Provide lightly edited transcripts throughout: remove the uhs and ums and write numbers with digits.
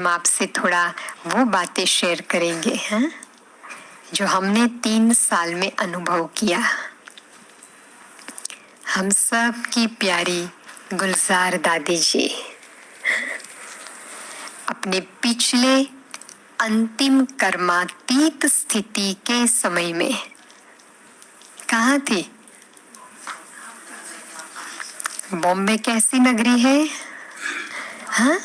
हम आपसे थोड़ा वो बातें शेयर करेंगे हैं जो हमने 3 साल में अनुभव किया। हम सब की प्यारी गुलजार दादी जी अपने पिछले अंतिम कर्मातीत स्थिति के समय में कहाँ थी? बॉम्बे कैसी नगरी है? हाँ,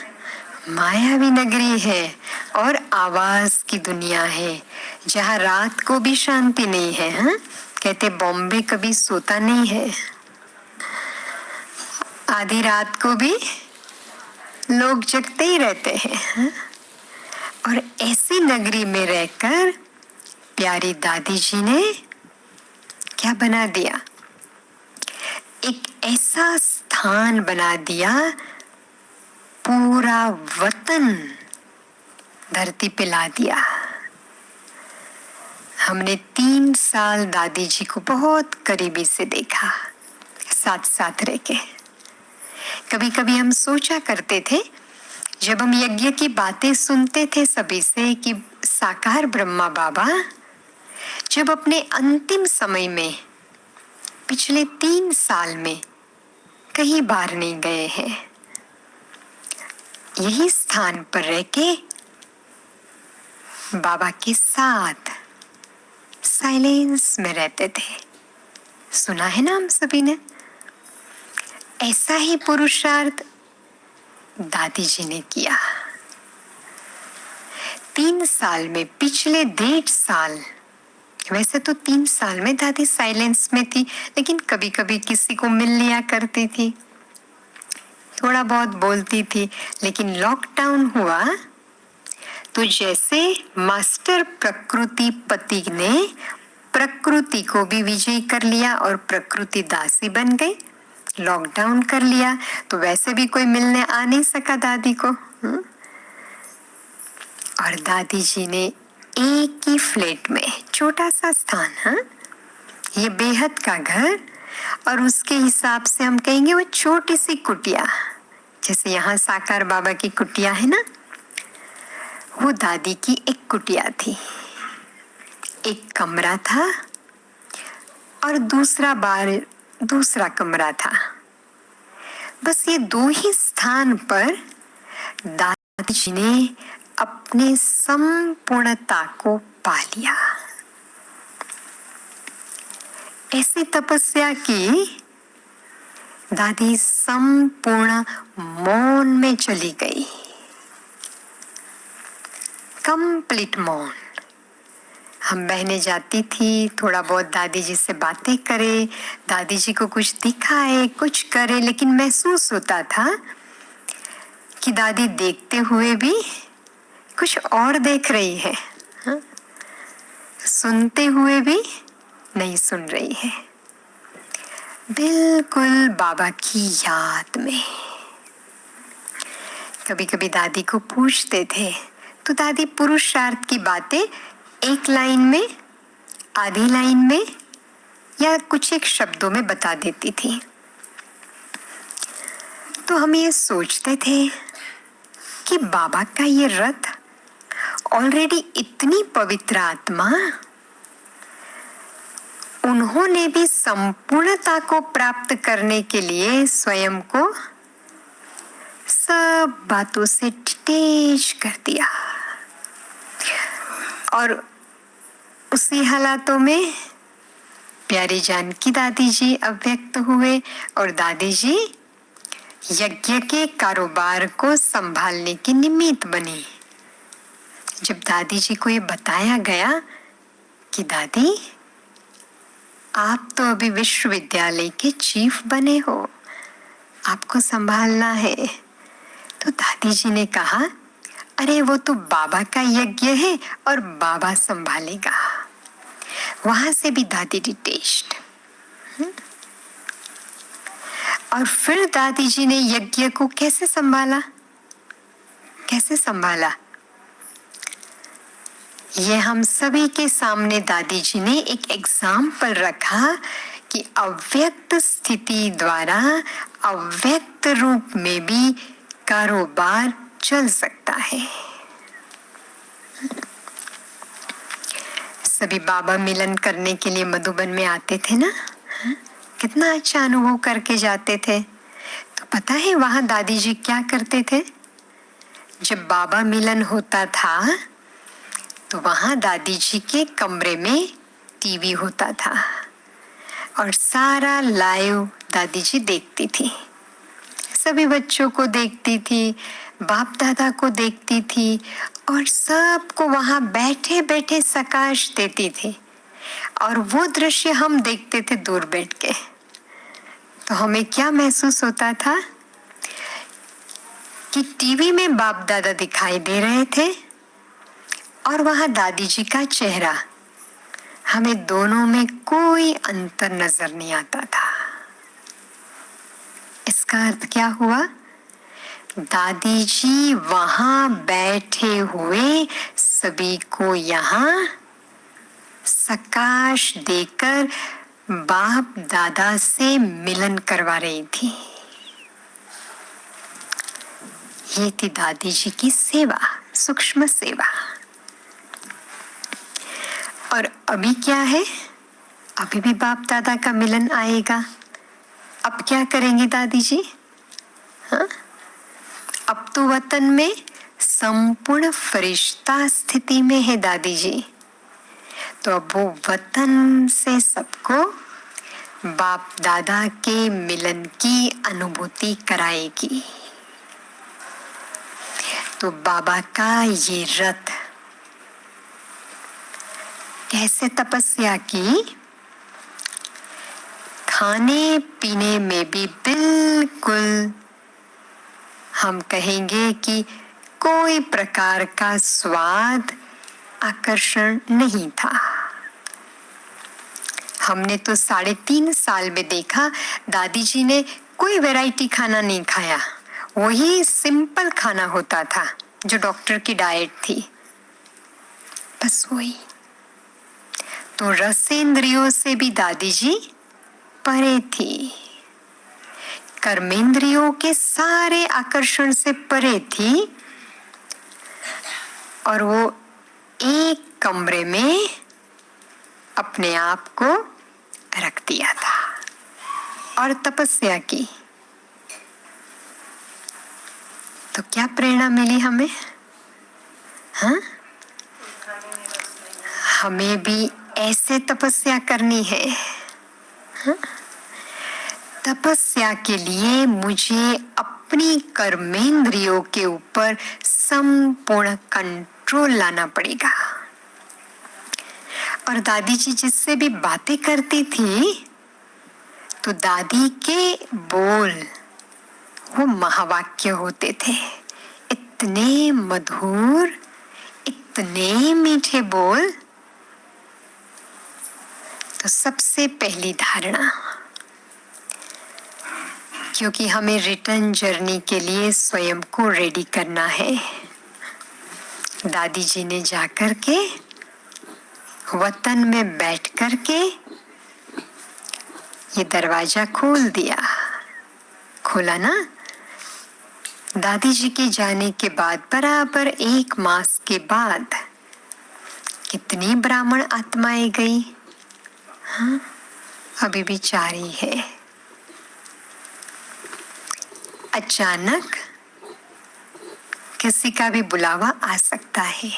मायावी नगरी है और आवाज की दुनिया है जहाँ रात को भी शांति नहीं है। हाँ? कहते बॉम्बे कभी सोता नहीं है, आधी रात को भी लोग जगते ही रहते हैं। हाँ? और ऐसी नगरी में रहकर प्यारी दादी जी ने क्या बना दिया? एक ऐसा स्थान बना दिया, पूरा वतन धरती पे ला दिया। हमने 3 साल दादी जी को बहुत करीबी से देखा, साथ साथ रह के। कभी कभी हम सोचा करते थे, जब हम यज्ञ की बातें सुनते थे सभी से, कि साकार ब्रह्मा बाबा जब अपने अंतिम समय में पिछले 3 साल में कहीं बाहर नहीं गए हैं, यही स्थान पर रह के बाबा के साथ साइलेंस में रहते थे। सुना है ना हम सभी ने? ऐसा ही पुरुषार्थ दादी जी ने किया 3 साल में। पिछले 1.5 साल, वैसे तो 3 साल में दादी साइलेंस में थी, लेकिन कभी कभी किसी को मिल लिया करती थी, थोड़ा बहुत बोलती थी। लेकिन लॉकडाउन हुआ तो जैसे मास्टर प्रकृति पति ने प्रकृति को भी विजय कर लिया और प्रकृति दासी बन गई, लॉकडाउन कर लिया, तो वैसे भी कोई मिलने आ नहीं सका दादी को। और दादी जी ने एक ही फ्लैट में, छोटा सा स्थान, हाँ, ये बेहद का घर, और उसके हिसाब से हम कहेंगे वो छोटी सी कुटिया, जैसे यहाँ साकार बाबा की कुटिया है ना, वो दादी की एक कुटिया थी। एक कमरा था और दूसरा कमरा था। बस ये 2 ही स्थान पर दादी जी ने अपने संपूर्णता को पा लिया। ऐसी तपस्या की, दादी संपूर्ण मौन में चली गई, कंप्लीट मौन। हम बहनें जाती थी, थोड़ा बहुत दादी जी से बातें करे, दादी जी को कुछ दिखाए, कुछ करे, लेकिन महसूस होता था कि दादी देखते हुए भी कुछ और देख रही है, हाँ? सुनते हुए भी नहीं सुन रही है, बिल्कुल बाबा की याद में। कभी कभी दादी को पूछते थे तो दादी पुरुषार्थ की बातें एक लाइन में, आधी लाइन में या कुछ एक शब्दों में बता देती थी। तो हम ये सोचते थे कि बाबा का ये रथ ऑलरेडी इतनी पवित्र आत्मा, उन्होंने भी संपूर्णता को प्राप्त करने के लिए स्वयं को सब बातों से डिटेच कर दिया, और उसी हालातों में प्यारी जानकी दादी जी अव्यक्त हुए और दादी जी यज्ञ के कारोबार को संभालने की निमित्त बनी। जब दादी जी को ये बताया गया कि दादी आप तो अभी विश्वविद्यालय के चीफ बने हो, आपको संभालना है, तो दादी जी ने कहा, अरे वो तो बाबा का यज्ञ है और बाबा संभालेगा। वहां से भी दादी डिटेच्ड। और फिर दादी जी ने यज्ञ को कैसे संभाला? ये हम सभी के सामने दादी जी ने एक एग्जाम्पल रखा कि अव्यक्त स्थिति द्वारा अव्यक्त रूप में भी कारोबार चल सकता है। सभी बाबा मिलन करने के लिए मधुबन में आते थे ना, कितना अच्छा अनुभव करके जाते थे। तो पता है वहां दादी जी क्या करते थे? जब बाबा मिलन होता था तो वहां दादी जी के कमरे में टीवी होता था और सारा लाइव दादी जी देखती थी। सभी बच्चों को देखती थी, बाप दादा को देखती थी और सबको वहां बैठे बैठे प्रकाश देती थी। और वो दृश्य हम देखते थे दूर बैठ के। तो हमें क्या महसूस होता था कि टीवी में बाप दादा दिखाई दे रहे थे और वहां दादी जी का चेहरा। हमें दोनों में कोई अंतर नजर नहीं आता था। इसका अर्थ क्या हुआ? दादी जी वहां बैठे हुए सभी को यहाँ प्रकाश देकर बाप दादा से मिलन करवा रही थी। ये थी दादी जी की सेवा, सूक्ष्म सेवा। और अभी क्या है? अभी भी बाप दादा का मिलन आएगा। अब क्या करेंगी दादी जी? हाँ, अब तो वतन में संपूर्ण फरिश्ता स्थिति में है दादी जी। तो अब वो वतन से सबको बाप दादा के मिलन की अनुभूति कराएगी। तो बाबा का ये रथ कैसे तपस्या की? खाने पीने में भी बिल्कुल हम कहेंगे कि कोई प्रकार का स्वाद आकर्षण नहीं था। हमने तो 3.5 साल में देखा दादी जी ने कोई वैरायटी खाना नहीं खाया। वही सिंपल खाना होता था जो डॉक्टर की डाइट थी, बस वही। तो रसेंद्रियों से भी दादी जी परे थी, कर्मेंद्रियों के सारे आकर्षण से परे थी और वो एक कमरे में अपने आप को रख दिया था और तपस्या की। तो क्या प्रेरणा मिली हमें? हाँ, हमें भी ऐसे तपस्या करनी है। हाँ? तपस्या के लिए मुझे अपनी कर्मेंद्रियों के ऊपर संपूर्ण कंट्रोल लाना पड़ेगा। और दादी जी जिससे भी बातें करती थी तो दादी के बोल वो महावाक्य होते थे, इतने मधुर, इतने मीठे बोल। तो सबसे पहली धारणा, क्योंकि हमें रिटर्न जर्नी के लिए स्वयं को रेडी करना है, दादी जी ने जाकर के वतन में बैठ कर के ये दरवाजा खोल दिया। खोला ना? दादी जी के जाने के बाद बराबर 1 मास के बाद कितनी ब्राह्मण आत्माएं गई? हाँ, अभी भी 4 ही है। अचानक किसी का भी बुलावा आ सकता है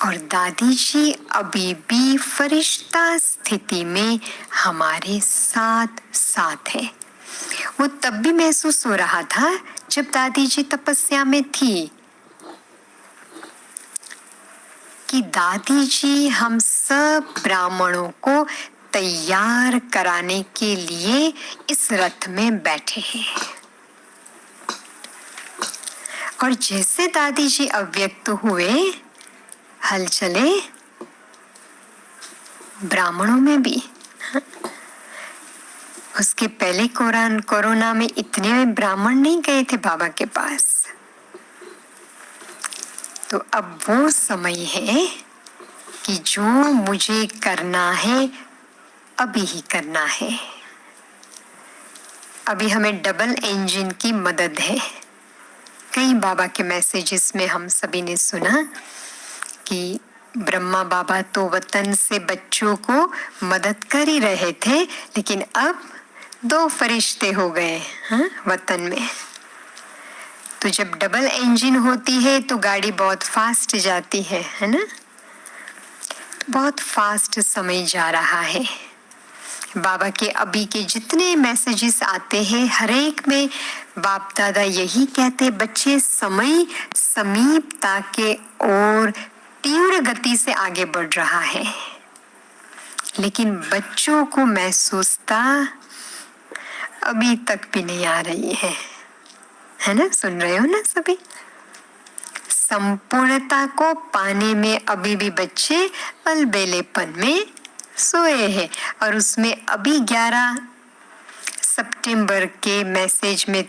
और दादी जी अभी भी फरिश्ता स्थिति में हमारे साथ साथ है। वो तब भी महसूस हो रहा था जब दादी जी तपस्या में थी कि दादी जी हम सब ब्राह्मणों को तैयार कराने के लिए इस रथ में बैठे हैं। और जैसे दादी जी अव्यक्त हुए, हलचले ब्राह्मणों में भी। उसके पहले कोरोना में इतने ब्राह्मण नहीं गए थे बाबा के पास। तो अब वो समय है कि जो मुझे करना है अभी ही करना है। अभी हमें डबल इंजन की मदद है। कई बाबा के मैसेजेस में हम सभी ने सुना कि ब्रह्मा बाबा तो वतन से बच्चों को मदद कर ही रहे थे, लेकिन अब 2 फरिश्ते हो गए वतन में। तो जब डबल इंजन होती है तो गाड़ी बहुत फास्ट जाती है ना। बहुत फास्ट समय जा रहा है। बाबा के अभी के जितने मैसेजेस आते हैं, हर एक में बाप दादा यही कहते, बच्चे समय समीपता के और तीव्र गति से आगे बढ़ रहा है, लेकिन बच्चों को महसूसता अभी तक भी नहीं आ रही है ना। सुन रहे हो ना सभी? संपूर्णता को पाने में अभी भी बच्चे अलबेलेपन में सोए हैं। और उसमें अभी 11 सितंबर के मैसेज में